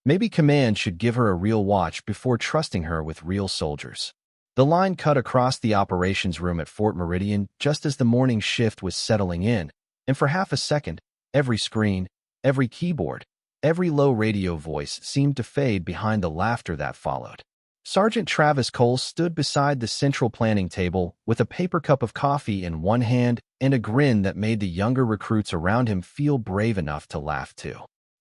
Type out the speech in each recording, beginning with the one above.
Maybe command should give her a real watch before trusting her with real soldiers. The line cut across the operations room at Fort Meridian just as the morning shift was settling in, and for half a second, every screen, every keyboard, every low radio voice seemed to fade behind the laughter that followed. Sergeant Travis Cole stood beside the central planning table with a paper cup of coffee in one hand and a grin that made the younger recruits around him feel brave enough to laugh too.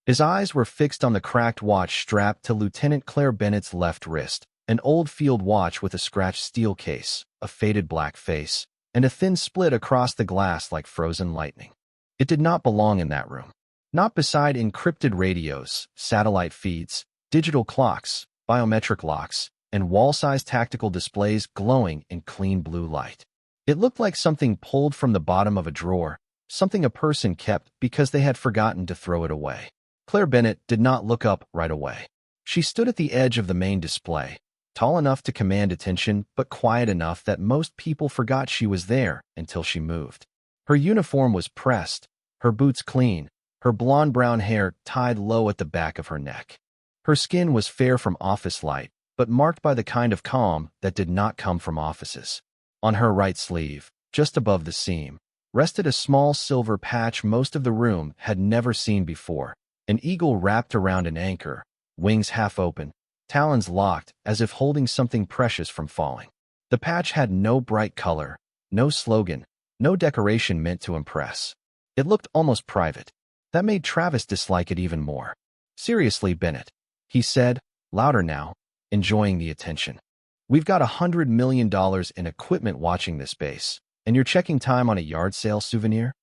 His eyes were fixed on the cracked watch strapped to Lieutenant Claire Bennett's left wrist, an old field watch with a scratched steel case, a faded black face, and a thin split across the glass like frozen lightning. It did not belong in that room. Not beside encrypted radios, satellite feeds, digital clocks, biometric locks, and wall-sized tactical displays glowing in clean blue light. It looked like something pulled from the bottom of a drawer, something a person kept because they had forgotten to throw it away. Claire Bennett did not look up right away. She stood at the edge of the main display, tall enough to command attention but quiet enough that most people forgot she was there until she moved. Her uniform was pressed, her boots clean, her blonde-brown hair tied low at the back of her neck. Her skin was fair from office light, but marked by the kind of calm that did not come from offices. On her right sleeve, just above the seam, rested a small silver patch most of the room had never seen before, an eagle wrapped around an anchor, wings half open, talons locked as if holding something precious from falling. The patch had no bright color, no slogan, no decoration meant to impress. It looked almost private. That made Travis dislike it even more. "Seriously, Bennett," he said, louder now, enjoying the attention. "We've got $100 million in equipment watching this base, and you're checking time on a yard sale souvenir?"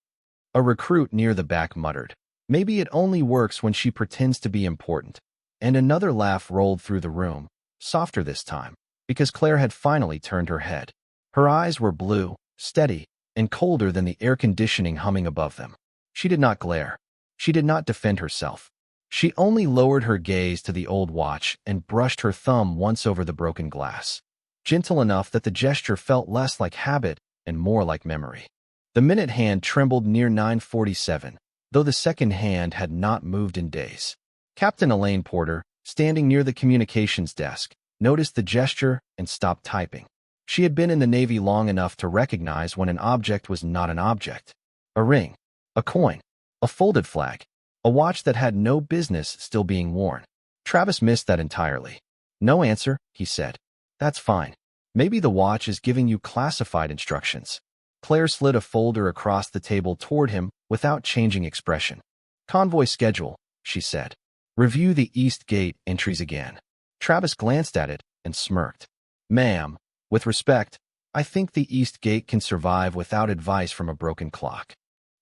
A recruit near the back muttered, "Maybe it only works when she pretends to be important." And another laugh rolled through the room, softer this time, because Claire had finally turned her head. Her eyes were blue, steady, and colder than the air conditioning humming above them. She did not glare. She did not defend herself. She only lowered her gaze to the old watch and brushed her thumb once over the broken glass, gentle enough that the gesture felt less like habit and more like memory. The minute hand trembled near 9:47, though the second hand had not moved in days. Captain Elaine Porter, standing near the communications desk, noticed the gesture and stopped typing. She had been in the Navy long enough to recognize when an object was not an object. A ring, a coin, a folded flag, a watch that had no business still being worn. Travis missed that entirely. "No answer," he said. "That's fine. Maybe the watch is giving you classified instructions." Claire slid a folder across the table toward him without changing expression. "Convoy schedule," she said. "Review the East Gate entries again." Travis glanced at it and smirked. "Ma'am, with respect, I think the East Gate can survive without advice from a broken clock."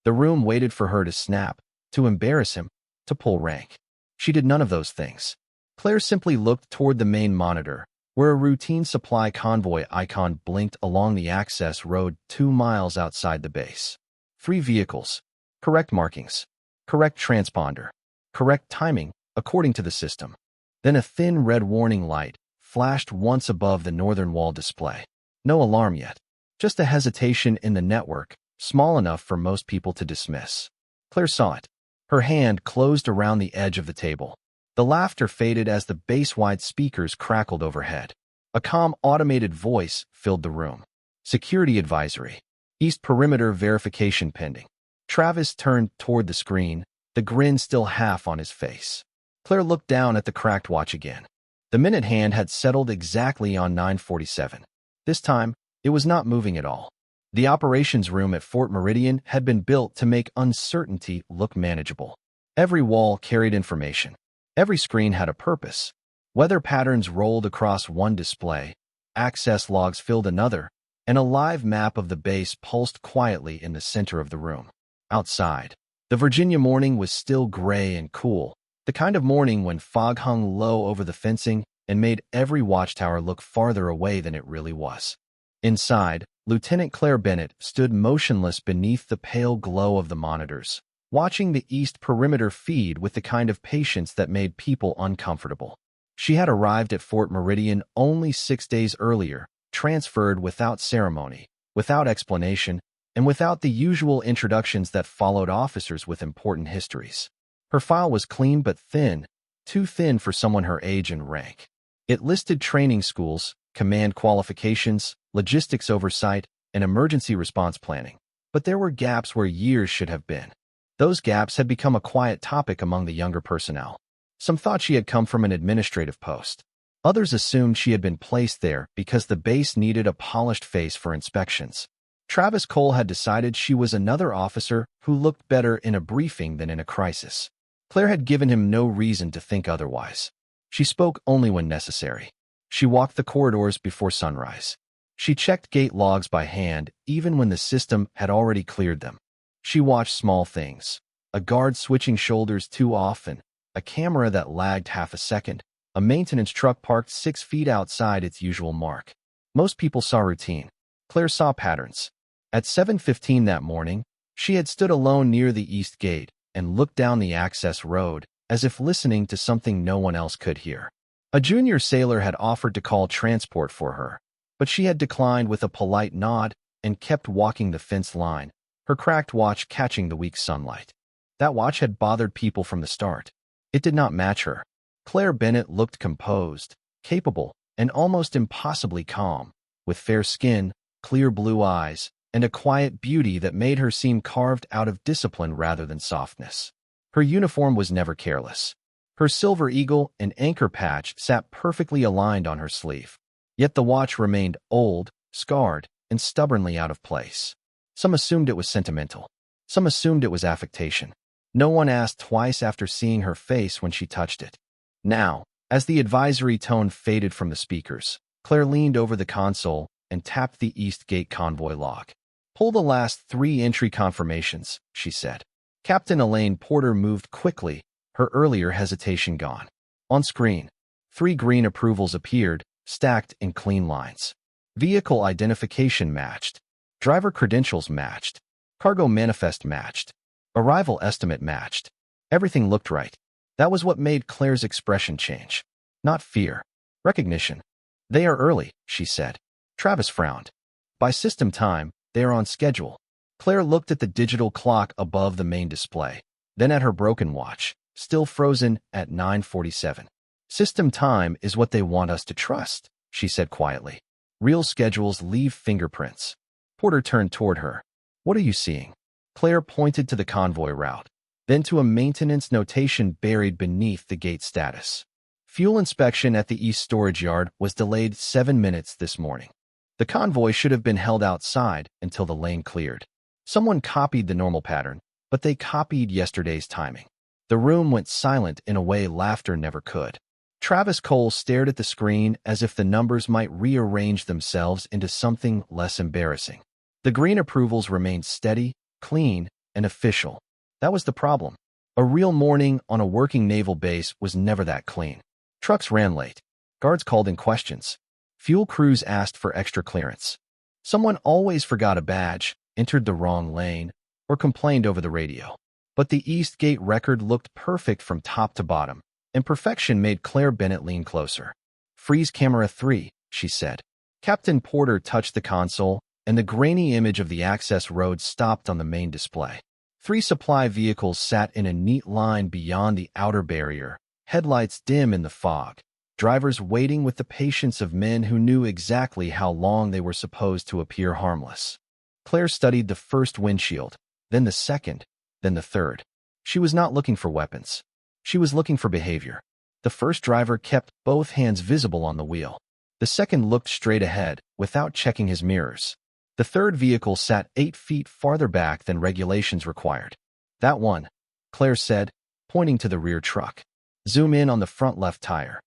The room waited for her to snap, to embarrass him, to pull rank. She did none of those things. Claire simply looked toward the main monitor, where a routine supply convoy icon blinked along the access road 2 miles outside the base. 3 vehicles. Correct markings. Correct transponder. Correct timing, according to the system. Then a thin red warning light flashed once above the northern wall display. No alarm yet. Just a hesitation in the network, small enough for most people to dismiss. Claire saw it. Her hand closed around the edge of the table. The laughter faded as the base-wide speakers crackled overhead. A calm, automated voice filled the room. "Security advisory. East perimeter verification pending." Travis turned toward the screen, the grin still half on his face. Claire looked down at the cracked watch again. The minute hand had settled exactly on 9:47. This time, it was not moving at all. The operations room at Fort Meridian had been built to make uncertainty look manageable. Every wall carried information. Every screen had a purpose. Weather patterns rolled across one display, access logs filled another, and a live map of the base pulsed quietly in the center of the room. Outside, the Virginia morning was still gray and cool, the kind of morning when fog hung low over the fencing and made every watchtower look farther away than it really was. Inside, Lieutenant Claire Bennett stood motionless beneath the pale glow of the monitors, watching the east perimeter feed with the kind of patience that made people uncomfortable. She had arrived at Fort Meridian only 6 days earlier, transferred without ceremony, without explanation, and without the usual introductions that followed officers with important histories. Her file was clean but thin, too thin for someone her age and rank. It listed training schools, command qualifications, logistics oversight, and emergency response planning. But there were gaps where years should have been. Those gaps had become a quiet topic among the younger personnel. Some thought she had come from an administrative post. Others assumed she had been placed there because the base needed a polished face for inspections. Travis Cole had decided she was another officer who looked better in a briefing than in a crisis. Claire had given him no reason to think otherwise. She spoke only when necessary. She walked the corridors before sunrise. She checked gate logs by hand, even when the system had already cleared them. She watched small things: a guard switching shoulders too often, a camera that lagged half a second, a maintenance truck parked 6 feet outside its usual mark. Most people saw routine. Claire saw patterns. At 7:15 that morning, she had stood alone near the east gate and looked down the access road, as if listening to something no one else could hear. A junior sailor had offered to call transport for her, but she had declined with a polite nod and kept walking the fence line, her cracked watch catching the weak sunlight. That watch had bothered people from the start. It did not match her. Claire Bennett looked composed, capable, and almost impossibly calm, with fair skin, clear blue eyes, and a quiet beauty that made her seem carved out of discipline rather than softness. Her uniform was never careless. Her silver eagle and anchor patch sat perfectly aligned on her sleeve. Yet the watch remained old, scarred, and stubbornly out of place. Some assumed it was sentimental. Some assumed it was affectation. No one asked twice after seeing her face when she touched it. Now, as the advisory tone faded from the speakers, Claire leaned over the console and tapped the East Gate convoy log. "Pull the last 3 entry confirmations," she said. Captain Elaine Porter moved quickly, her earlier hesitation gone. On screen, 3 green approvals appeared, stacked in clean lines. Vehicle identification matched. Driver credentials matched. Cargo manifest matched. Arrival estimate matched. Everything looked right. That was what made Claire's expression change. Not fear. Recognition. "They are early," she said. Travis frowned. "By system time, they are on schedule." Claire looked at the digital clock above the main display, then at her broken watch, still frozen at 9:47. "System time is what they want us to trust," she said quietly. "Real schedules leave fingerprints." Porter turned toward her. "What are you seeing?" Claire pointed to the convoy route, then to a maintenance notation buried beneath the gate status. Fuel inspection at the East Storage Yard was delayed 7 minutes this morning. The convoy should have been held outside until the lane cleared. Someone copied the normal pattern, but they copied yesterday's timing. The room went silent in a way laughter never could. Travis Cole stared at the screen as if the numbers might rearrange themselves into something less embarrassing. The green approvals remained steady, clean, and official. That was the problem. A real morning on a working naval base was never that clean. Trucks ran late. Guards called in questions. Fuel crews asked for extra clearance. Someone always forgot a badge, entered the wrong lane, or complained over the radio. But the East Gate record looked perfect from top to bottom, and perfection made Claire Bennett lean closer. "Freeze camera 3, she said. Captain Porter touched the console, and the grainy image of the access road stopped on the main display. 3 supply vehicles sat in a neat line beyond the outer barrier, headlights dim in the fog, drivers waiting with the patience of men who knew exactly how long they were supposed to appear harmless. Claire studied the first windshield, then the second, then the third. She was not looking for weapons. She was looking for behavior. The first driver kept both hands visible on the wheel. The second looked straight ahead, without checking his mirrors. The third vehicle sat 8 feet farther back than regulations required. "That one," Claire said, pointing to the rear truck. "Zoom in on the front left tire."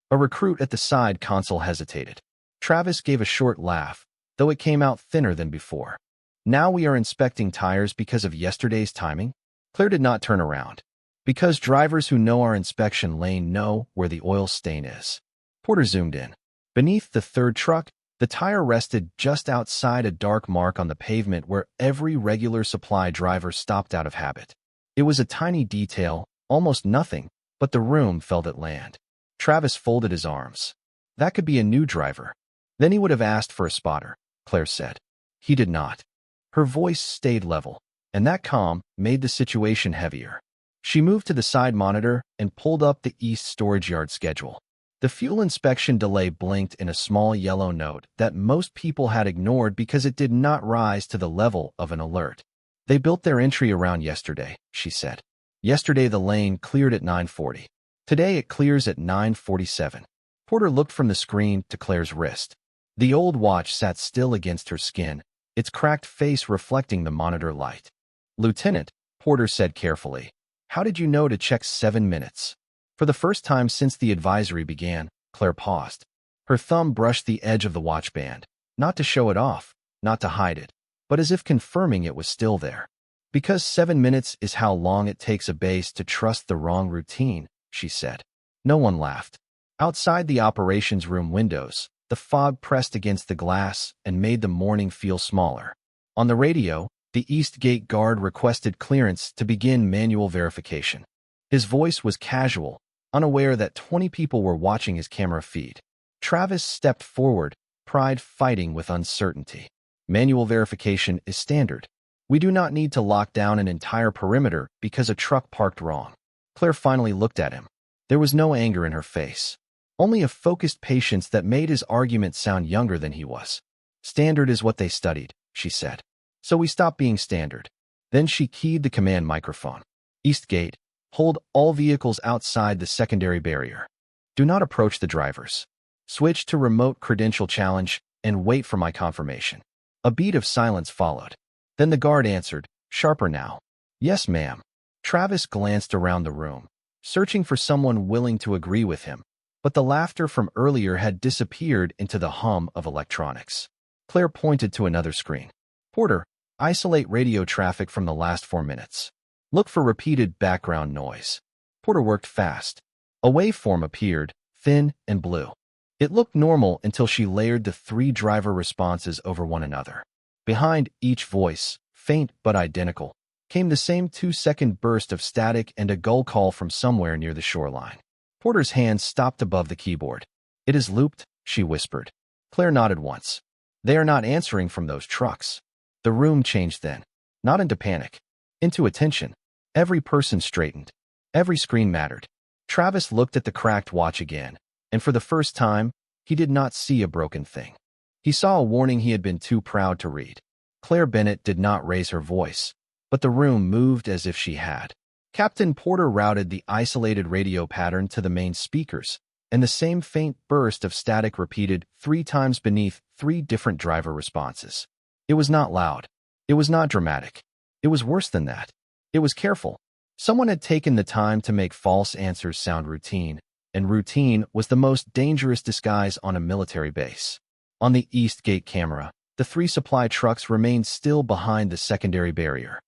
A recruit at the side console hesitated. Travis gave a short laugh, though it came out thinner than before. "Now we are inspecting tires because of yesterday's timing?" Claire did not turn around. "Because drivers who know our inspection lane know where the oil stain is." Porter zoomed in. Beneath the third truck, the tire rested just outside a dark mark on the pavement where every regular supply driver stopped out of habit. It was a tiny detail, almost nothing, but the room felt at land. Travis folded his arms. That could be a new driver. Then he would have asked for a spotter, Claire said. He did not. Her voice stayed level, and that calm made the situation heavier. She moved to the side monitor and pulled up the East Storage Yard schedule. The fuel inspection delay blinked in a small yellow note that most people had ignored because it did not rise to the level of an alert. They built their entry around yesterday, she said. Yesterday the lane cleared at 9:40. Today it clears at 9:47. Porter looked from the screen to Claire's wrist. The old watch sat still against her skin, its cracked face reflecting the monitor light. "Lieutenant," Porter said carefully, "how did you know to check 7 minutes?" For the first time since the advisory began, Claire paused. Her thumb brushed the edge of the watch band, not to show it off, not to hide it, but as if confirming it was still there. "Because 7 minutes is how long it takes a base to trust the wrong routine," she said. No one laughed. Outside the operations room windows, the fog pressed against the glass and made the morning feel smaller. On the radio, the East Gate guard requested clearance to begin manual verification. His voice was casual, unaware that 20 people were watching his camera feed. Travis stepped forward, pride fighting with uncertainty. "Manual verification is standard. We do not need to lock down an entire perimeter because a truck parked wrong." Claire finally looked at him. There was no anger in her face, only a focused patience that made his argument sound younger than he was. "Standard is what they studied," she said. "So we stop being standard." Then she keyed the command microphone. "East Gate, hold all vehicles outside the secondary barrier. Do not approach the drivers. Switch to remote credential challenge and wait for my confirmation." A beat of silence followed. Then the guard answered, sharper now. "Yes, ma'am." Travis glanced around the room, searching for someone willing to agree with him, but the laughter from earlier had disappeared into the hum of electronics. Claire pointed to another screen. "Porter, isolate radio traffic from the last 4 minutes. Look for repeated background noise." Porter worked fast. A waveform appeared, thin and blue. It looked normal until she layered the 3 driver responses over one another. Behind each voice, faint but identical, came the same 2-second burst of static and a gull call from somewhere near the shoreline. Porter's hand stopped above the keyboard. "It is looped," she whispered. Claire nodded once. "They are not answering from those trucks." The room changed then, not into panic, into attention. Every person straightened. Every screen mattered. Travis looked at the cracked watch again, and for the first time, he did not see a broken thing. He saw a warning he had been too proud to read. Claire Bennett did not raise her voice, but the room moved as if she had. Captain Porter routed the isolated radio pattern to the main speakers, and the same faint burst of static repeated 3 times beneath 3 different driver responses. It was not loud. It was not dramatic. It was worse than that. It was careful. Someone had taken the time to make false answers sound routine, and routine was the most dangerous disguise on a military base. On the East Gate camera, the 3 supply trucks remained still behind the secondary barrier.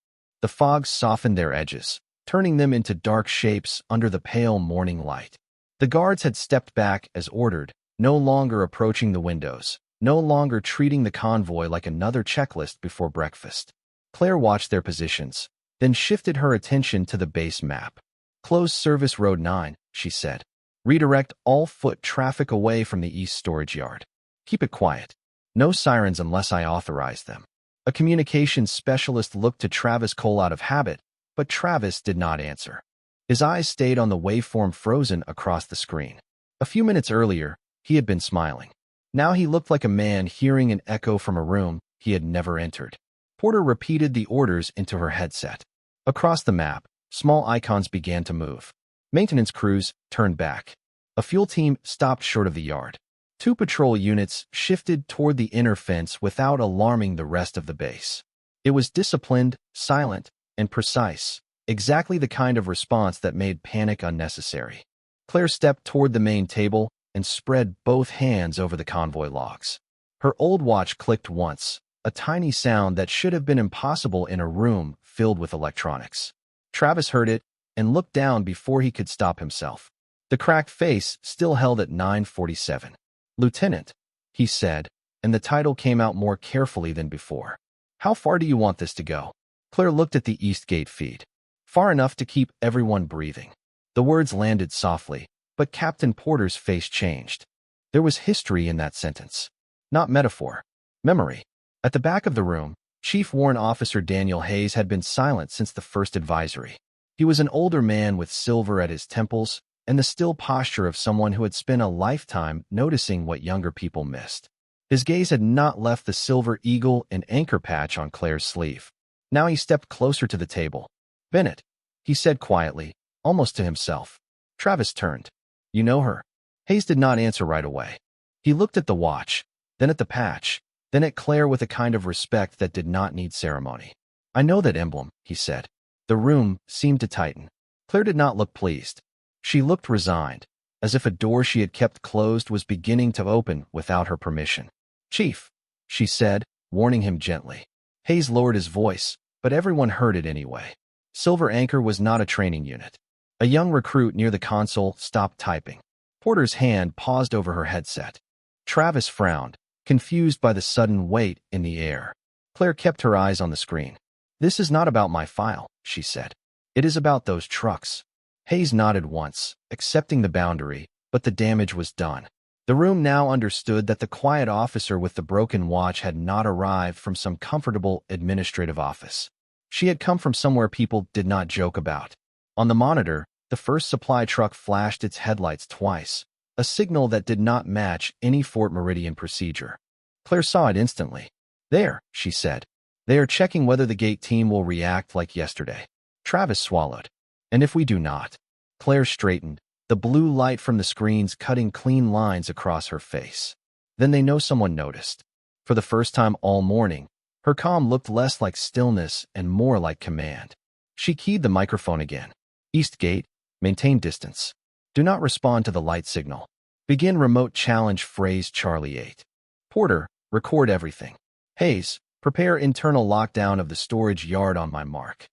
The fog softened their edges, turning them into dark shapes under the pale morning light. The guards had stepped back as ordered, no longer approaching the windows, no longer treating the convoy like another checklist before breakfast. Claire watched their positions, then shifted her attention to the base map. "Close service road 9, she said. "Redirect all foot traffic away from the East Storage Yard. Keep it quiet. No sirens unless I authorize them." A communications specialist looked to Travis Cole out of habit, but Travis did not answer. His eyes stayed on the waveform frozen across the screen. A few minutes earlier, he had been smiling. Now he looked like a man hearing an echo from a room he had never entered. Porter repeated the orders into her headset. Across the map, small icons began to move. Maintenance crews turned back. A fuel team stopped short of the yard. 2 patrol units shifted toward the inner fence without alarming the rest of the base. It was disciplined, silent, and precise, exactly the kind of response that made panic unnecessary. Claire stepped toward the main table and spread both hands over the convoy logs. Her old watch clicked once, a tiny sound that should have been impossible in a room filled with electronics. Travis heard it and looked down before he could stop himself. The cracked face still held at 9:47. "Lieutenant," he said, and the title came out more carefully than before. "How far do you want this to go?" Claire looked at the East Gate feed. "Far enough to keep everyone breathing." The words landed softly, but Captain Porter's face changed. There was history in that sentence. Not metaphor. Memory. At the back of the room, Chief Warrant Officer Daniel Hayes had been silent since the first advisory. He was an older man with silver at his temples and the still posture of someone who had spent a lifetime noticing what younger people missed. His gaze had not left the silver eagle and anchor patch on Claire's sleeve. Now he stepped closer to the table. "Bennett," he said quietly, almost to himself. Travis turned. "You know her?" Hayes did not answer right away. He looked at the watch, then at the patch, then at Claire with a kind of respect that did not need ceremony. "I know that emblem," he said. The room seemed to tighten. Claire did not look pleased. She looked resigned, as if a door she had kept closed was beginning to open without her permission. "Chief," she said, warning him gently. Hayes lowered his voice, but everyone heard it anyway. Silver Anchor was not a training unit. A young recruit near the console stopped typing. Porter's hand paused over her headset. Travis frowned, confused by the sudden weight in the air. Claire kept her eyes on the screen. "This is not about my file," she said. "It is about those trucks." Hayes nodded once, accepting the boundary, but the damage was done. The room now understood that the quiet officer with the broken watch had not arrived from some comfortable administrative office. She had come from somewhere people did not joke about. On the monitor, the first supply truck flashed its headlights twice, a signal that did not match any Fort Meridian procedure. Claire saw it instantly. "There," she said. "They are checking whether the gate team will react like yesterday." Travis swallowed. "And if we do not?" Claire straightened, the blue light from the screens cutting clean lines across her face. "Then they know someone noticed." For the first time all morning, her calm looked less like stillness and more like command. She keyed the microphone again. "East Gate, maintain distance. Do not respond to the light signal. Begin remote challenge phrase Charlie 8. Porter, record everything. Hayes, prepare internal lockdown of the storage yard on my mark."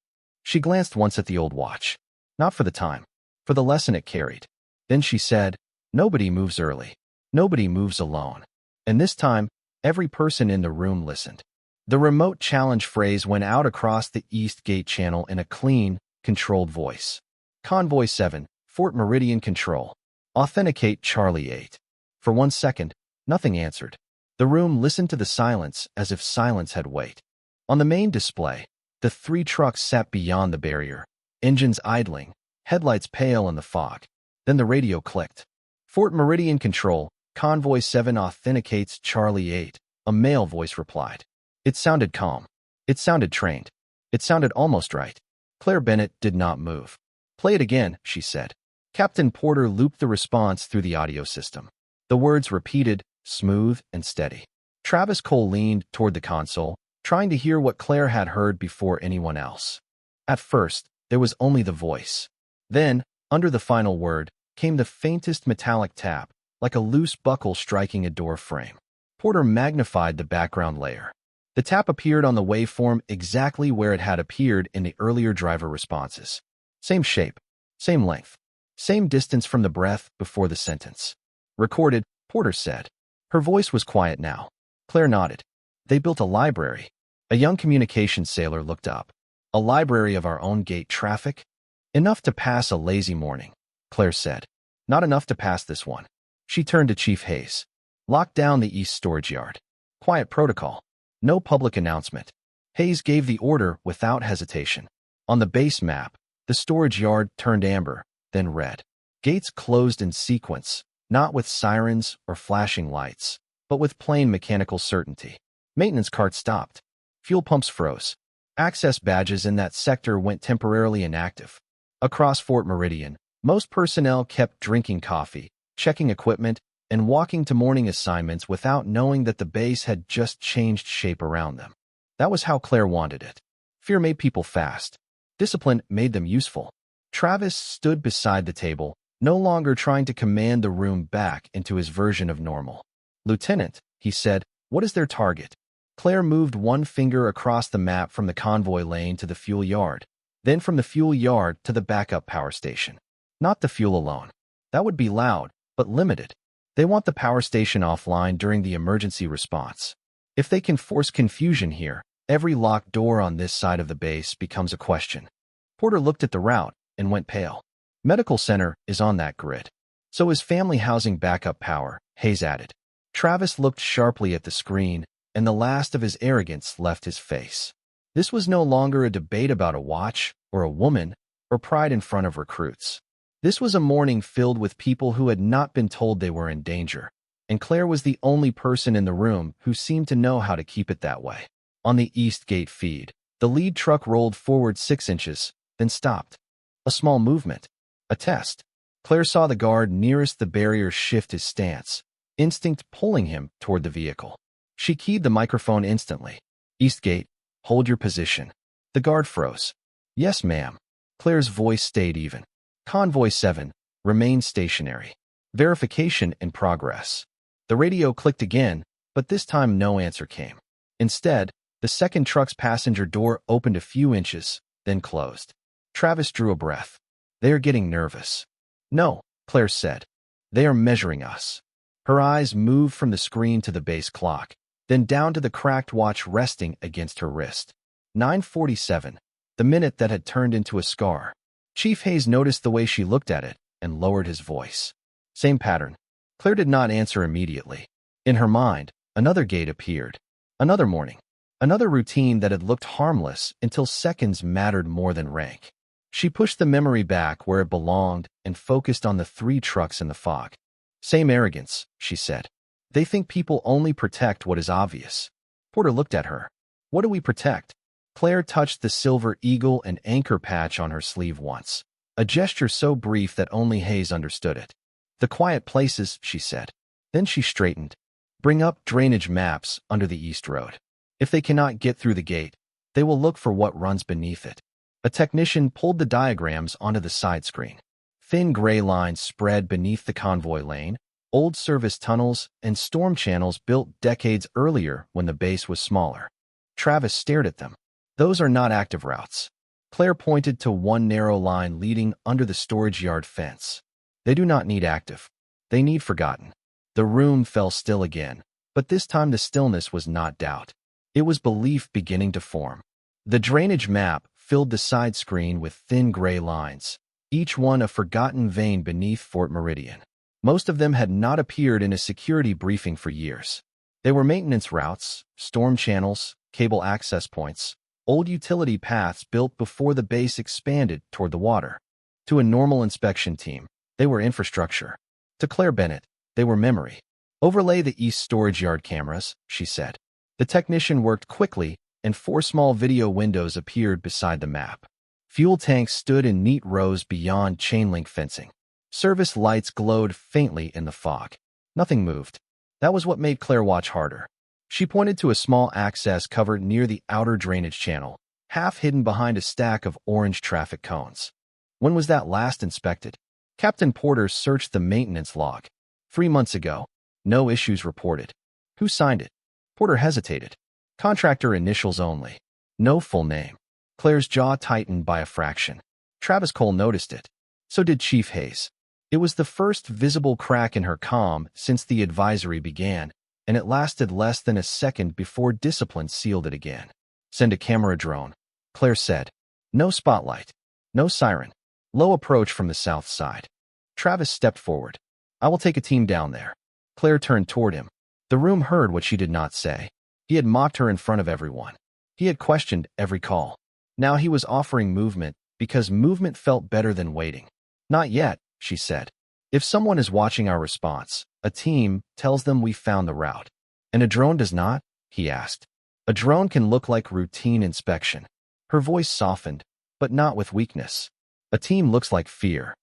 She glanced once at the old watch. Not for the time, for the lesson it carried. Then she said, "Nobody moves early. Nobody moves alone." And this time, every person in the room listened. The remote challenge phrase went out across the East Gate channel in a clean, controlled voice. "Convoy 7, Fort Meridian Control. Authenticate Charlie 8. For 1 second, nothing answered. The room listened to the silence as if silence had weight. On the main display, the 3 trucks sat beyond the barrier, engines idling, headlights pale in the fog. Then the radio clicked. "Fort Meridian Control, Convoy 7 authenticates Charlie 8, a male voice replied. It sounded calm. It sounded trained. It sounded almost right. Claire Bennett did not move. "Play it again," she said. Captain Porter looped the response through the audio system. The words repeated, smooth and steady. Travis Cole leaned toward the console, trying to hear what Claire had heard before anyone else. At first, there was only the voice. Then, under the final word, came the faintest metallic tap, like a loose buckle striking a door frame. Porter magnified the background layer. The tap appeared on the waveform exactly where it had appeared in the earlier driver responses. Same shape, same length, same distance from the breath before the sentence. "Recorded," Porter said. Her voice was quiet now. Claire nodded. "They built a library." A young communications sailor looked up. "A library of our own gate traffic?" "Enough to pass a lazy morning," Claire said. "Not enough to pass this one." She turned to Chief Hayes. "Lock down the East Storage Yard. Quiet protocol. No public announcement." Hayes gave the order without hesitation. On the base map, the storage yard turned amber, then red. Gates closed in sequence, not with sirens or flashing lights, but with plain mechanical certainty. Maintenance carts stopped. Fuel pumps froze. Access badges in that sector went temporarily inactive. Across Fort Meridian, most personnel kept drinking coffee, checking equipment, and walking to morning assignments without knowing that the base had just changed shape around them. That was how Claire wanted it. Fear made people fast. Discipline made them useful. Travis stood beside the table, no longer trying to command the room back into his version of normal. "Lieutenant," he said, "what is their target?" Claire moved one finger across the map from the convoy lane to the fuel yard, then from the fuel yard to the backup power station. Not the fuel alone. That would be loud, but limited. They want the power station offline during the emergency response. If they can force confusion here, every locked door on this side of the base becomes a question. Porter looked at the route and went pale. Medical center is on that grid. So is family housing backup power, Hayes added. Travis looked sharply at the screen, and the last of his arrogance left his face. This was no longer a debate about a watch or a woman or pride in front of recruits. This was a morning filled with people who had not been told they were in danger, and Claire was the only person in the room who seemed to know how to keep it that way. On the East Gate feed, the lead truck rolled forward 6 inches, then stopped. A small movement. A test. Claire saw the guard nearest the barrier shift his stance, instinct pulling him toward the vehicle. She keyed the microphone instantly. "Eastgate, hold your position." The guard froze. "Yes, ma'am." Claire's voice stayed even. "Convoy 7, remain stationary. Verification in progress." The radio clicked again, but this time no answer came. Instead, the second truck's passenger door opened a few inches, then closed. Travis drew a breath. "They are getting nervous." "No," Claire said. "They are measuring us." Her eyes moved from the screen to the base clock, then down to the cracked watch resting against her wrist. 9:47, the minute that had turned into a scar. Chief Hayes noticed the way she looked at it and lowered his voice. Same pattern. Claire did not answer immediately. In her mind, another gate appeared. Another morning. Another routine that had looked harmless until seconds mattered more than rank. She pushed the memory back where it belonged and focused on the 3 trucks in the fog. "Same arrogance," she said. "They think people only protect what is obvious." Porter looked at her. "What do we protect?" Claire touched the silver eagle and anchor patch on her sleeve once, a gesture so brief that only Hayes understood it. "The quiet places," she said. Then she straightened. "Bring up drainage maps under the East Road. If they cannot get through the gate, they will look for what runs beneath it." A technician pulled the diagrams onto the side screen. Thin gray lines spread beneath the convoy lane, old service tunnels, and storm channels built decades earlier when the base was smaller. Travis stared at them. "Those are not active routes." Claire pointed to one narrow line leading under the storage yard fence. "They do not need active. They need forgotten." The room fell still again, but this time the stillness was not doubt. It was belief beginning to form. The drainage map filled the side screen with thin gray lines, each one a forgotten vein beneath Fort Meridian. Most of them had not appeared in a security briefing for years. They were maintenance routes, storm channels, cable access points, old utility paths built before the base expanded toward the water. To a normal inspection team, they were infrastructure. To Claire Bennett, they were memory. "Overlay the east storage yard cameras," she said. The technician worked quickly, and 4 small video windows appeared beside the map. Fuel tanks stood in neat rows beyond chain-link fencing. Service lights glowed faintly in the fog. Nothing moved. That was what made Claire watch harder. She pointed to a small access cover near the outer drainage channel, half hidden behind a stack of orange traffic cones. "When was that last inspected?" Captain Porter searched the maintenance log. 3 months ago. No issues reported." "Who signed it?" Porter hesitated. "Contractor initials only. No full name." Claire's jaw tightened by a fraction. Travis Cole noticed it. So did Chief Hayes. It was the first visible crack in her comm since the advisory began, and it lasted less than a second before discipline sealed it again. "Send a camera drone," Claire said. "No spotlight. No siren. Low approach from the south side." Travis stepped forward. "I will take a team down there." Claire turned toward him. The room heard what she did not say. He had mocked her in front of everyone. He had questioned every call. Now he was offering movement because movement felt better than waiting. "Not yet," she said. "If someone is watching our response, a team tells them we found the route." "And a drone does not?" he asked. "A drone can look like routine inspection." Her voice softened, but not with weakness. "A team looks like fear."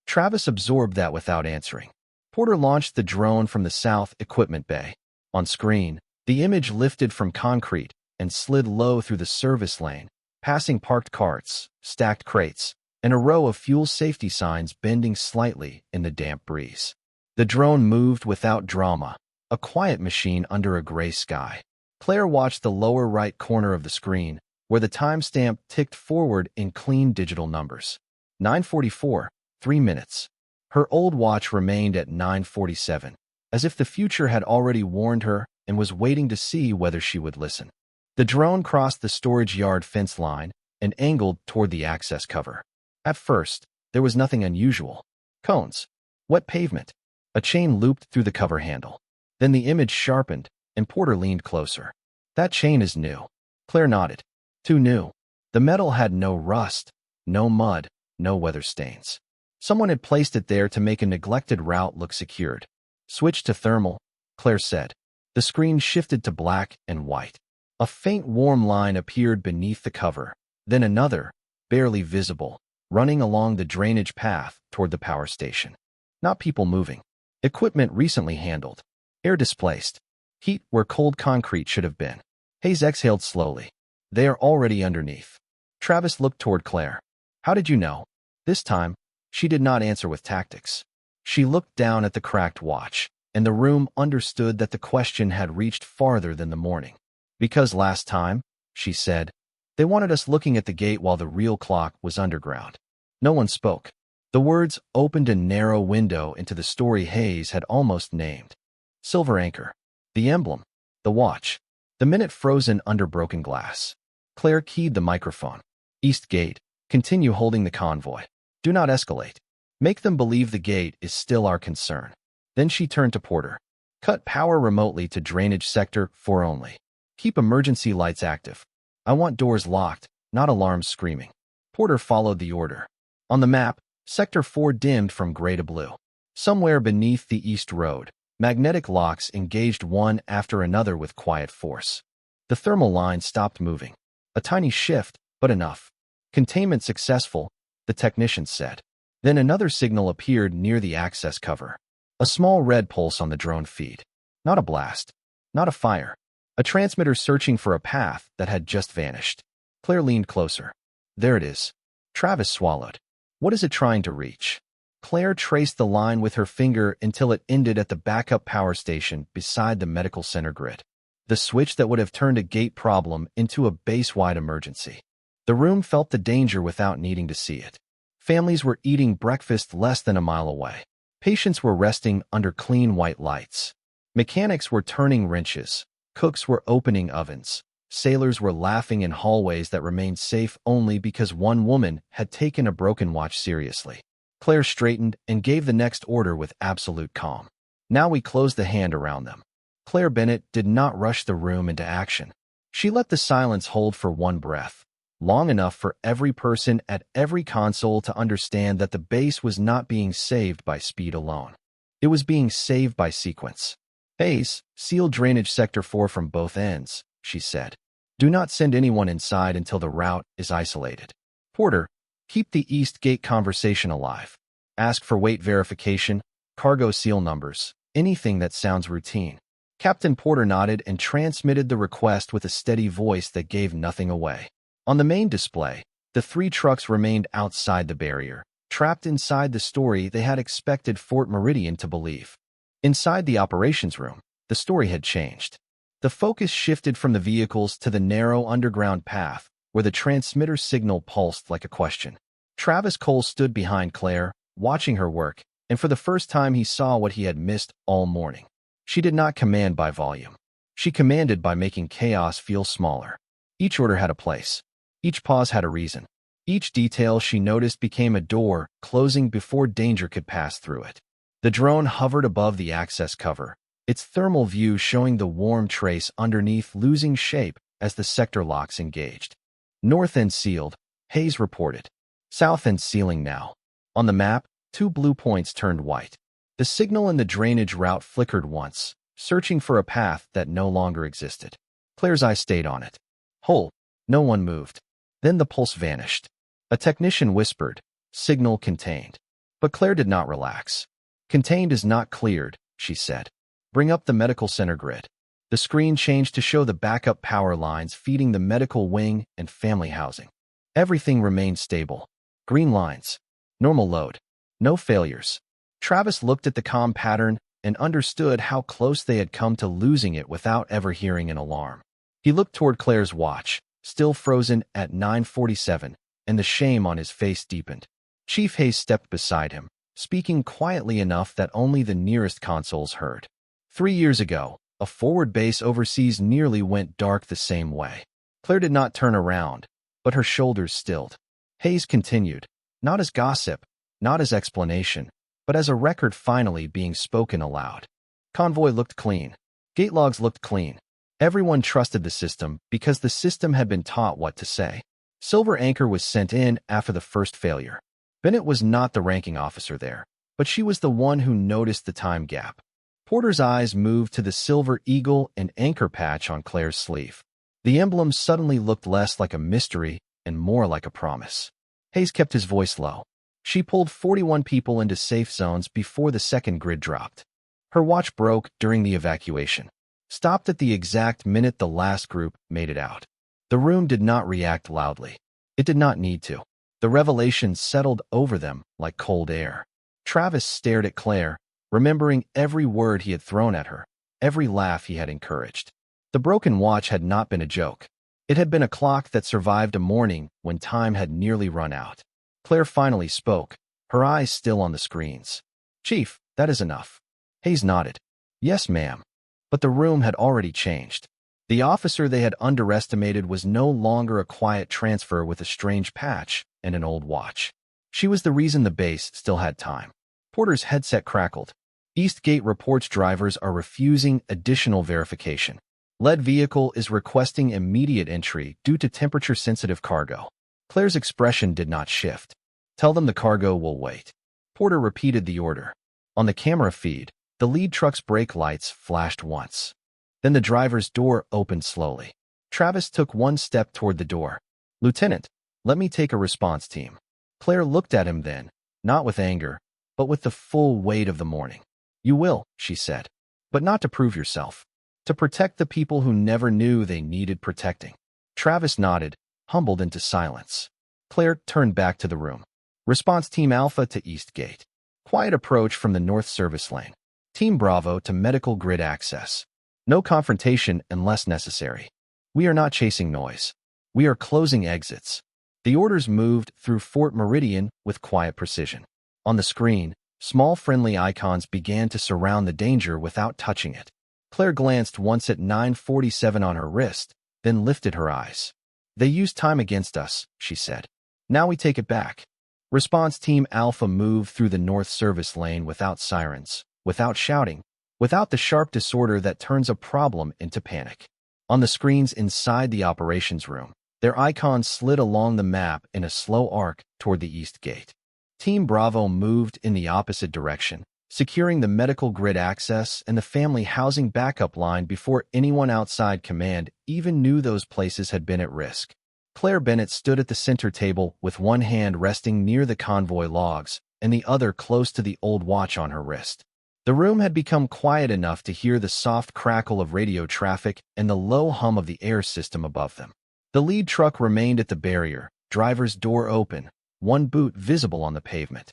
Travis absorbed that without answering. Porter launched the drone from the south equipment bay. On screen, the image lifted from concrete and slid low through the service lane, passing parked carts, stacked crates, and a row of fuel safety signs bending slightly in the damp breeze. The drone moved without drama, a quiet machine under a gray sky. Claire watched the lower right corner of the screen, where the timestamp ticked forward in clean digital numbers. 9:44, 3 minutes. Her old watch remained at 9:47, as if the future had already warned her and was waiting to see whether she would listen. The drone crossed the storage yard fence line and angled toward the access cover. At first, there was nothing unusual. Cones. Wet pavement. A chain looped through the cover handle. Then the image sharpened, and Porter leaned closer. "That chain is new." Claire nodded. "Too new." The metal had no rust, no mud, no weather stains. Someone had placed it there to make a neglected route look secured. Switch to thermal, Claire said. The screen shifted to black and white. A faint warm line appeared beneath the cover, then another, barely visible, running along the drainage path toward the power station. Not people moving. Equipment recently handled. Air displaced. Heat where cold concrete should have been. Hayes exhaled slowly. They are already underneath. Travis looked toward Claire. How did you know? This time, she did not answer with tactics. She looked down at the cracked watch, and the room understood that the question had reached farther than the morning. Because last time, she said, they wanted us looking at the gate while the real clock was underground. No one spoke. The words opened a narrow window into the story Hayes had almost named. Silver anchor. The emblem. The watch. The minute frozen under broken glass. Claire keyed the microphone. East Gate. Continue holding the convoy. Do not escalate. Make them believe the gate is still our concern. Then she turned to Porter. Cut power remotely to drainage sector 4 only. Keep emergency lights active. I want doors locked, not alarms screaming. Porter followed the order. On the map, Sector 4 dimmed from gray to blue. Somewhere beneath the east road, magnetic locks engaged one after another with quiet force. The thermal line stopped moving. A tiny shift, but enough. Containment successful, the technician said. Then another signal appeared near the access cover. A small red pulse on the drone feed. Not a blast. Not a fire. A transmitter searching for a path that had just vanished. Claire leaned closer. There it is. Travis swallowed. What is it trying to reach? Claire traced the line with her finger until it ended at the backup power station beside the medical center grid. The switch that would have turned a gate problem into a base-wide emergency. The room felt the danger without needing to see it. Families were eating breakfast less than a mile away. Patients were resting under clean white lights. Mechanics were turning wrenches. Cooks were opening ovens. Sailors were laughing in hallways that remained safe only because one woman had taken a broken watch seriously. Claire straightened and gave the next order with absolute calm. Now we closed the hand around them. Claire Bennett did not rush the room into action. She let the silence hold for one breath, long enough for every person at every console to understand that the base was not being saved by speed alone. It was being saved by sequence. Hayes, seal drainage sector 4 from both ends, she said. Do not send anyone inside until the route is isolated. Porter, keep the East Gate conversation alive. Ask for weight verification, cargo seal numbers, anything that sounds routine. Captain Porter nodded and transmitted the request with a steady voice that gave nothing away. On the main display, the 3 trucks remained outside the barrier, trapped inside the story they had expected Fort Meridian to believe. Inside the operations room, the story had changed. The focus shifted from the vehicles to the narrow underground path, where the transmitter signal pulsed like a question. Travis Cole stood behind Claire, watching her work, and for the first time he saw what he had missed all morning. She did not command by volume. She commanded by making chaos feel smaller. Each order had a place. Each pause had a reason. Each detail she noticed became a door, closing before danger could pass through it. The drone hovered above the access cover, its thermal view showing the warm trace underneath losing shape as the sector locks engaged. North end sealed, Hayes reported. South end sealing now. On the map, 2 blue points turned white. The signal in the drainage route flickered once, searching for a path that no longer existed. Claire's eye stayed on it. Hold. No one moved. Then the pulse vanished. A technician whispered, signal contained. But Claire did not relax. Contained is not cleared, she said. Bring up the medical center grid. The screen changed to show the backup power lines feeding the medical wing and family housing. Everything remained stable. Green lines. Normal load. No failures. Travis looked at the comm pattern and understood how close they had come to losing it without ever hearing an alarm. He looked toward Claire's watch, still frozen at 9:47, and the shame on his face deepened. Chief Hayes stepped beside him, speaking quietly enough that only the nearest consoles heard. 3 years ago, a forward base overseas nearly went dark the same way. Claire did not turn around, but her shoulders stilled. Hayes continued, not as gossip, not as explanation, but as a record finally being spoken aloud. Convoy looked clean. Gate logs looked clean. Everyone trusted the system because the system had been taught what to say. Silver anchor was sent in after the first failure. Bennett was not the ranking officer there, but she was the one who noticed the time gap. Porter's eyes moved to the silver eagle and anchor patch on Claire's sleeve. The emblem suddenly looked less like a mystery and more like a promise. Hayes kept his voice low. She pulled 41 people into safe zones before the second grid dropped. Her watch broke during the evacuation, stopped at the exact minute the last group made it out. The room did not react loudly. It did not need to. The revelation settled over them like cold air. Travis stared at Claire, remembering every word he had thrown at her, every laugh he had encouraged. The broken watch had not been a joke. It had been a clock that survived a morning when time had nearly run out. Claire finally spoke, her eyes still on the screens. "Chief, that is enough." Hayes nodded. "Yes, ma'am." But the room had already changed. The officer they had underestimated was no longer a quiet transfer with a strange patch and an old watch. She was the reason the base still had time. Porter's headset crackled. "Eastgate reports drivers are refusing additional verification. Lead vehicle is requesting immediate entry due to temperature-sensitive cargo." Claire's expression did not shift. "Tell them the cargo will wait." Porter repeated the order. On the camera feed, the lead truck's brake lights flashed once. Then the driver's door opened slowly. Travis took one step toward the door. "Lieutenant, let me take a response team." Claire looked at him then, not with anger, but with the full weight of the morning. "You will," she said, "but not to prove yourself. To protect the people who never knew they needed protecting." Travis nodded, humbled into silence. Claire turned back to the room. "Response Team Alpha to Eastgate. Quiet approach from the North Service Lane. Team Bravo to Medical Grid Access. No confrontation unless necessary. We are not chasing noise. We are closing exits." The orders moved through Fort Meridian with quiet precision. On the screen, small friendly icons began to surround the danger without touching it. Claire glanced once at 9:47 on her wrist, then lifted her eyes. "They used time against us," she said. "Now we take it back." Response Team Alpha moved through the North Service Lane without sirens, without shouting, without the sharp disorder that turns a problem into panic. On the screens inside the operations room, their icons slid along the map in a slow arc toward the East Gate. Team Bravo moved in the opposite direction, securing the medical grid access and the family housing backup line before anyone outside command even knew those places had been at risk. Claire Bennett stood at the center table with one hand resting near the convoy logs and the other close to the old watch on her wrist. The room had become quiet enough to hear the soft crackle of radio traffic and the low hum of the air system above them. The lead truck remained at the barrier, driver's door open, one boot visible on the pavement.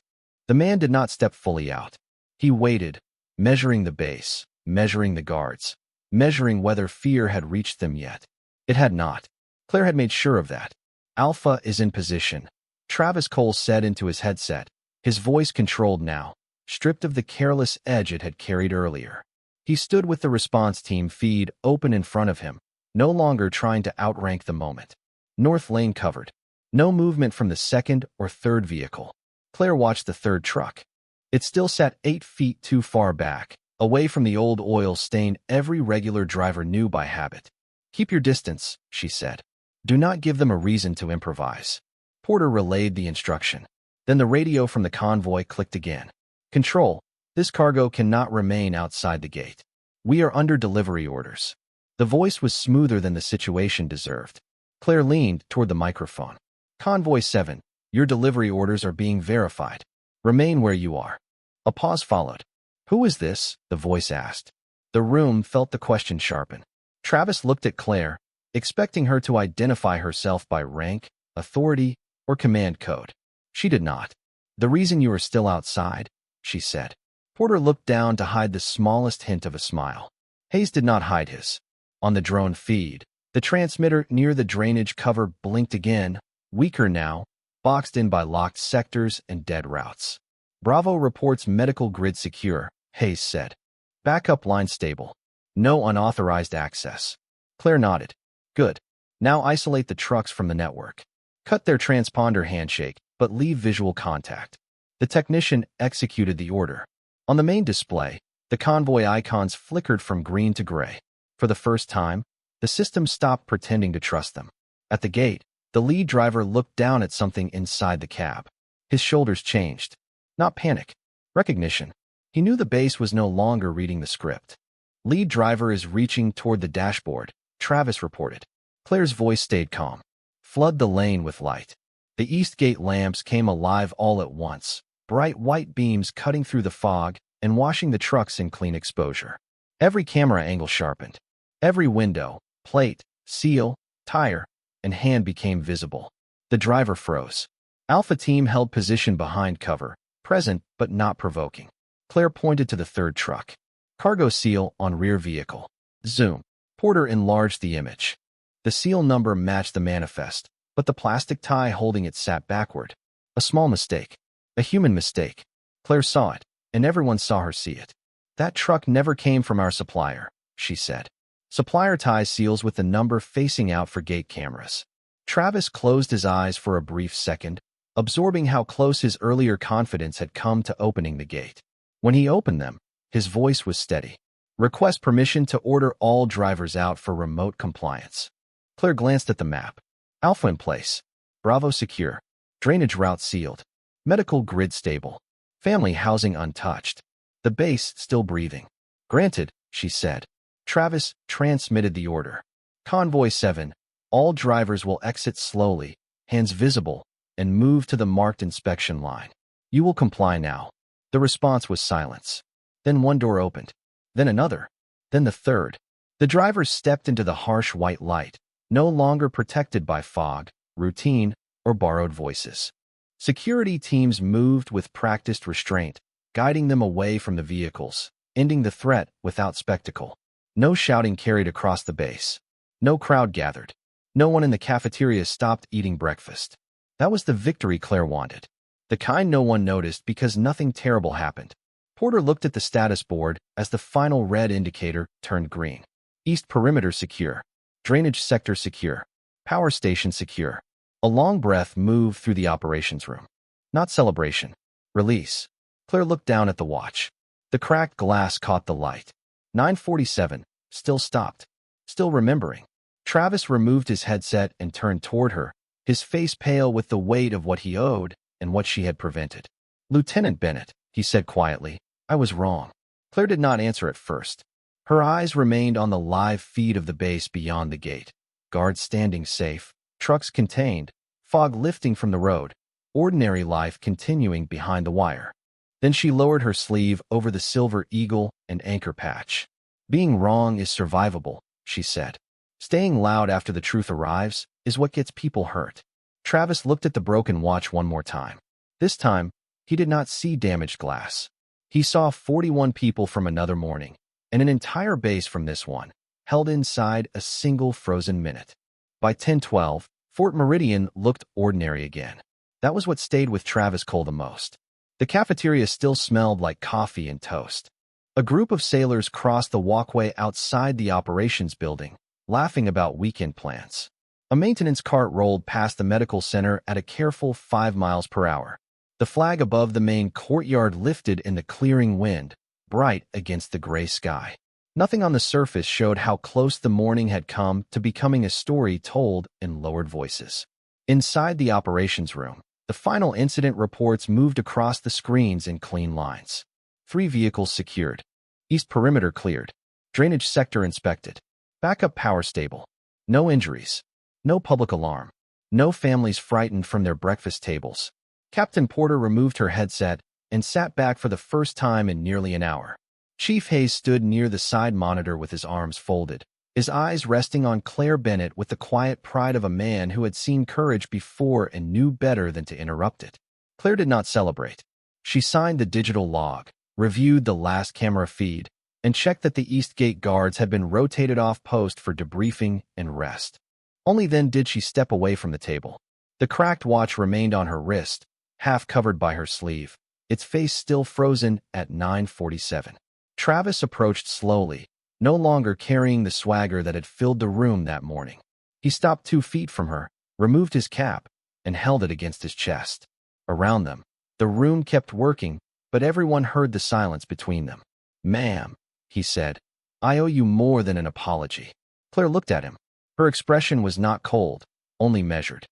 The man did not step fully out. He waited, measuring the base, measuring the guards, measuring whether fear had reached them yet. It had not. Claire had made sure of that. "Alpha is in position," Travis Cole said into his headset, his voice controlled now, stripped of the careless edge it had carried earlier. He stood with the response team feed open in front of him, no longer trying to outrank the moment. North lane covered. No movement from the second or third vehicle. Claire watched the third truck. It still sat 8 feet too far back, away from the old oil stain every regular driver knew by habit. "Keep your distance," she said. "Do not give them a reason to improvise." Porter relayed the instruction. Then the radio from the convoy clicked again. "Control, this cargo cannot remain outside the gate. We are under delivery orders." The voice was smoother than the situation deserved. Claire leaned toward the microphone. "Convoy 7, your delivery orders are being verified. Remain where you are." A pause followed. "Who is this?" the voice asked. The room felt the question sharpen. Travis looked at Claire, expecting her to identify herself by rank, authority, or command code. She did not. "The reason you are still outside," she said. Porter looked down to hide the smallest hint of a smile. Hayes did not hide his. On the drone feed, the transmitter near the drainage cover blinked again, weaker now, boxed in by locked sectors and dead routes. "Bravo reports medical grid secure," Hayes said. "Backup line stable. No unauthorized access." Claire nodded. "Good. Now isolate the trucks from the network. Cut their transponder handshake, but leave visual contact." The technician executed the order. On the main display, the convoy icons flickered from green to gray. For the first time, the system stopped pretending to trust them. At the gate, the lead driver looked down at something inside the cab. His shoulders changed. Not panic. Recognition. He knew the base was no longer reading the script. Lead driver is reaching toward the dashboard, Travis reported. Claire's voice stayed calm. Flood the lane with light. The east gate lamps came alive all at once, bright white beams cutting through the fog and washing the trucks in clean exposure. Every camera angle sharpened. Every window, plate, seal, tire, and hand became visible. The driver froze. Alpha Team held position behind cover, present but not provoking. Claire pointed to the third truck. Cargo seal on rear vehicle. Zoom. Porter enlarged the image. The seal number matched the manifest, but the plastic tie holding it sat backward. A small mistake. A human mistake. Claire saw it, and everyone saw her see it. That truck never came from our supplier, she said. Supplier ties seals with the number facing out for gate cameras. Travis closed his eyes for a brief second, absorbing how close his earlier confidence had come to opening the gate. When he opened them, his voice was steady. Request permission to order all drivers out for remote compliance. Claire glanced at the map. Alpha in place. Bravo secure. Drainage route sealed. Medical grid stable. Family housing untouched. The base still breathing. Granted, she said. Travis transmitted the order. Convoy 7. All drivers will exit slowly, hands visible, and move to the marked inspection line. You will comply now. The response was silence. Then one door opened. Then another. Then the third. The drivers stepped into the harsh white light, no longer protected by fog, routine, or borrowed voices. Security teams moved with practiced restraint, guiding them away from the vehicles, ending the threat without spectacle. No shouting carried across the base. No crowd gathered. No one in the cafeteria stopped eating breakfast. That was the victory Claire wanted. The kind no one noticed because nothing terrible happened. Porter looked at the status board as the final red indicator turned green. East perimeter secure. Drainage sector secure. Power station secure. A long breath moved through the operations room. Not celebration. Release. Claire looked down at the watch. The cracked glass caught the light. 9:47. Still stopped. Still remembering. Travis removed his headset and turned toward her, his face pale with the weight of what he owed and what she had prevented. Lieutenant Bennett, he said quietly, I was wrong. Claire did not answer at first. Her eyes remained on the live feed of the base beyond the gate. Guards standing safe, trucks contained, fog lifting from the road, ordinary life continuing behind the wire. Then she lowered her sleeve over the silver eagle and anchor patch. Being wrong is survivable, she said. Staying loud after the truth arrives is what gets people hurt. Travis looked at the broken watch one more time. This time, he did not see damaged glass. He saw 41 people from another morning, and an entire base from this one, held inside a single frozen minute. By 10:12, Fort Meridian looked ordinary again. That was what stayed with Travis Cole the most. The cafeteria still smelled like coffee and toast. A group of sailors crossed the walkway outside the operations building, laughing about weekend plans. A maintenance cart rolled past the medical center at a careful 5 miles per hour. The flag above the main courtyard lifted in the clearing wind, bright against the gray sky. Nothing on the surface showed how close the morning had come to becoming a story told in lowered voices. Inside the operations room, the final incident reports moved across the screens in clean lines. 3 vehicles secured. East perimeter cleared. Drainage sector inspected. Backup power stable. No injuries. No public alarm. No families frightened from their breakfast tables. Captain Porter removed her headset and sat back for the first time in nearly an hour. Chief Hayes stood near the side monitor with his arms folded, his eyes resting on Claire Bennett with the quiet pride of a man who had seen courage before and knew better than to interrupt it. Claire did not celebrate. She signed the digital log, reviewed the last camera feed, and checked that the East Gate guards had been rotated off post for debriefing and rest. Only then did she step away from the table. The cracked watch remained on her wrist, half covered by her sleeve, its face still frozen at 9:47. Travis approached slowly, no longer carrying the swagger that had filled the room that morning. He stopped 2 feet from her, removed his cap, and held it against his chest. Around them, the room kept working, but everyone heard the silence between them. Ma'am, he said, I owe you more than an apology. Claire looked at him. Her expression was not cold, only measured.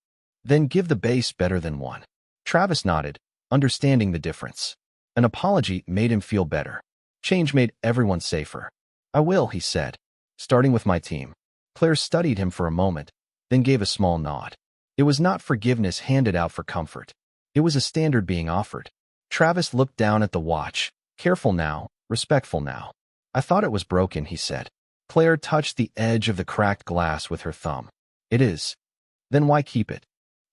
Then give the base better than one. Travis nodded, understanding the difference. An apology made him feel better. Change made everyone safer. I will, he said, starting with my team. Claire studied him for a moment, then gave a small nod. It was not forgiveness handed out for comfort. It was a standard being offered. Travis looked down at the watch. Careful now, respectful now. I thought it was broken, he said. Claire touched the edge of the cracked glass with her thumb. It is. Then why keep it?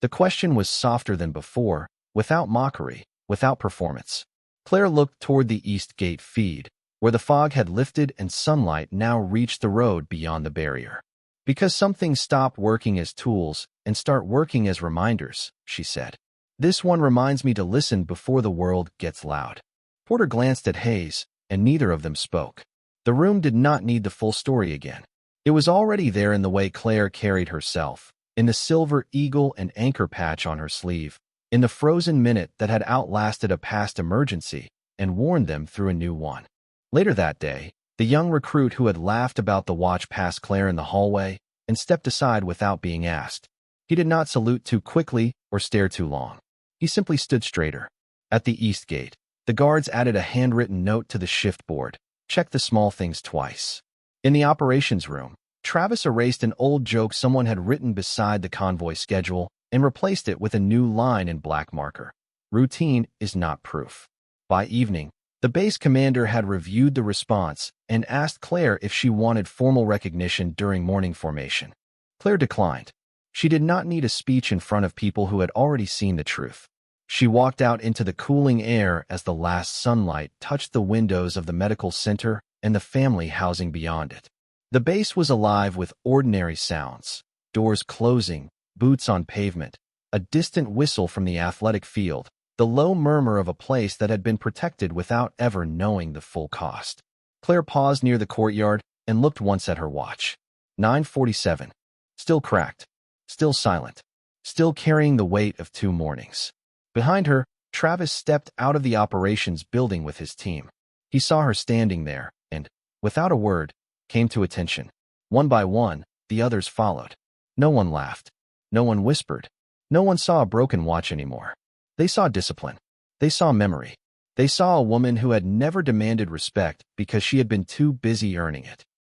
The question was softer than before, without mockery, without performance. Claire looked toward the East Gate feed, where the fog had lifted and sunlight now reached the road beyond the barrier. Because some things stop working as tools and start working as reminders, she said. This one reminds me to listen before the world gets loud. Porter glanced at Hayes, and neither of them spoke. The room did not need the full story again. It was already there in the way Claire carried herself, in the silver eagle and anchor patch on her sleeve, in the frozen minute that had outlasted a past emergency and warned them through a new one. Later that day, the young recruit who had laughed about the watch passed Claire in the hallway and stepped aside without being asked. He did not salute too quickly or stare too long. He simply stood straighter. At the East Gate, the guards added a handwritten note to the shift board. Check the small things twice. In the operations room, Travis erased an old joke someone had written beside the convoy schedule and replaced it with a new line in black marker. Routine is not proof. By evening, the base commander had reviewed the response and asked Claire if she wanted formal recognition during morning formation. Claire declined. She did not need a speech in front of people who had already seen the truth. She walked out into the cooling air as the last sunlight touched the windows of the medical center and the family housing beyond it. The base was alive with ordinary sounds: doors closing, boots on pavement, a distant whistle from the athletic field, the low murmur of a place that had been protected without ever knowing the full cost. Claire paused near the courtyard and looked once at her watch. 9:47. Still cracked. Still silent. Still carrying the weight of 2 mornings. Behind her, Travis stepped out of the operations building with his team. He saw her standing there and, without a word, came to attention. One by one, the others followed. No one laughed. No one whispered. No one saw a broken watch anymore. They saw discipline. They saw memory. They saw a woman who had never demanded respect because she had been too busy earning it.